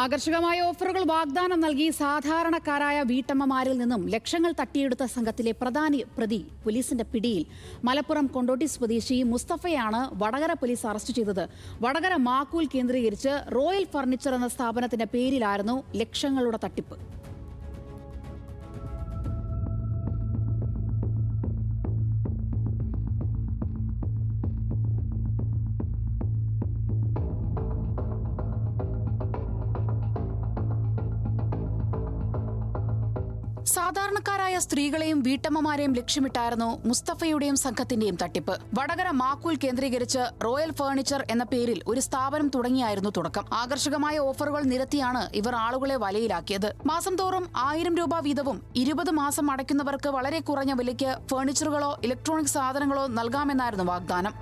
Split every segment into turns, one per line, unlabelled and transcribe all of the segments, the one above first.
ആകർഷകമായ ഓഫറുകൾ വാഗ്ദാനം നൽകി സാധാരണക്കാരായ വീട്ടമ്മമാരിൽ നിന്നും ലക്ഷങ്ങൾ തട്ടിയെടുത്ത സംഘത്തിലെ പ്രധാന പ്രതി പോലീസിന്റെ പിടിയിൽ. മലപ്പുറം കൊണ്ടോട്ടി സ്വദേശി മുസ്തഫയാണ് വടകര പോലീസ് അറസ്റ്റ് ചെയ്തത്. വടകര മാക്കൂൽ കേന്ദ്രീകരിച്ച് റോയൽ ഫർണിച്ചർ എന്ന സ്ഥാപനത്തിന്റെ പേരിലായിരുന്നു ലക്ഷങ്ങളുടെ തട്ടിപ്പ്. സാധാരണക്കാരായ സ്ത്രീകളെയും വീട്ടമ്മമാരെയും ലക്ഷ്യമിട്ടായിരുന്നു മുസ്തഫയുടെയും സംഘത്തിന്റെയും തട്ടിപ്പ്. വടകര മാക്കൂൽ കേന്ദ്രീകരിച്ച് റോയൽ ഫർണിച്ചർ എന്ന പേരിൽ ഒരു സ്ഥാപനം തുടങ്ങിയായിരുന്നു തുടക്കം. ആകർഷകമായ ഓഫറുകൾ നിരത്തിയാണ് ഇവർ ആളുകളെ വലയിലാക്കിയത്. മാസം തോറും 1000 രൂപ വീതവും 20 മാസം അടയ്ക്കുന്നവർക്ക് വളരെ കുറഞ്ഞ വിലയ്ക്ക് ഫർണിച്ചറുകളോ ഇലക്ട്രോണിക് സാധനങ്ങളോ നൽകാമെന്നായിരുന്നു വാഗ്ദാനം.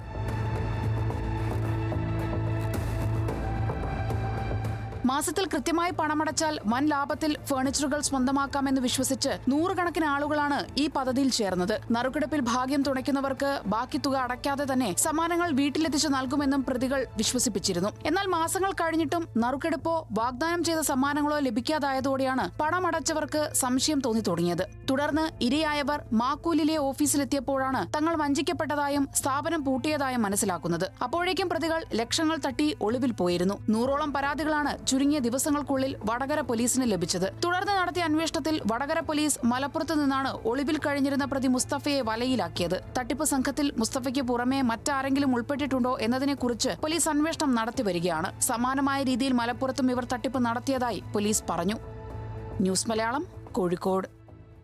മാസത്തിൽ കൃത്യമായി പണമടച്ചാൽ വൻ ലാഭത്തിൽ ഫർണിച്ചറുകൾ സ്വന്തമാക്കാമെന്ന് വിശ്വസിച്ച് നൂറുകണക്കിന് ആളുകളാണ് ഈ പദ്ധതിയിൽ ചേർന്നത്. നറുക്കെടുപ്പിൽ ഭാഗ്യം തുണയ്ക്കുന്നവർക്ക് ബാക്കി തുക അടയ്ക്കാതെ തന്നെ സമ്മാനങ്ങൾ വീട്ടിലെത്തിച്ച് നൽകുമെന്നും പ്രതികൾ വിശ്വസിപ്പിച്ചിരുന്നു. എന്നാൽ മാസങ്ങൾ കഴിഞ്ഞിട്ടും നറുക്കെടുപ്പോ വാഗ്ദാനം ചെയ്ത സമ്മാനങ്ങളോ ലഭിക്കാതായതോടെയാണ് പണമടച്ചവർക്ക് സംശയം തോന്നി തുടങ്ങിയത്. തുടർന്ന് ഇരയായവർ മാക്കൂലിലെ ഓഫീസിലെത്തിയപ്പോഴാണ് തങ്ങൾ വഞ്ചിക്കപ്പെട്ടതായും സ്ഥാപനം പൂട്ടിയതായും മനസ്സിലാക്കുന്നത്. അപ്പോഴേക്കും പ്രതികൾ ലക്ഷങ്ങൾ തട്ടി ഒളിവിൽ പോയിരുന്നു. 100ഓളം പരാതികളാണ് ചുരുങ്ങിയ ദിവസങ്ങൾക്കുള്ളിൽ വടകര പോലീസിന് ലഭിച്ചത്. തുടർന്ന് നടത്തിയ അന്വേഷണത്തിൽ വടകര പോലീസ് മലപ്പുറത്ത് നിന്നാണ് ഒളിവിൽ കഴിഞ്ഞിരുന്ന പ്രതി മുസ്തഫയെ വലയിലാക്കിയത്. തട്ടിപ്പ് സംഘത്തിൽ മുസ്തഫയ്ക്ക് പുറമെ മറ്റാരെങ്കിലും ഉൾപ്പെട്ടിട്ടുണ്ടോ എന്നതിനെക്കുറിച്ച് പോലീസ് അന്വേഷണം നടത്തിവരികയാണ്. സമാനമായ രീതിയിൽ മലപ്പുറത്തും ഇവർ തട്ടിപ്പ് നടത്തിയതായി പോലീസ് പറഞ്ഞു. ന്യൂസ് മലയാളം, കോഴിക്കോട്.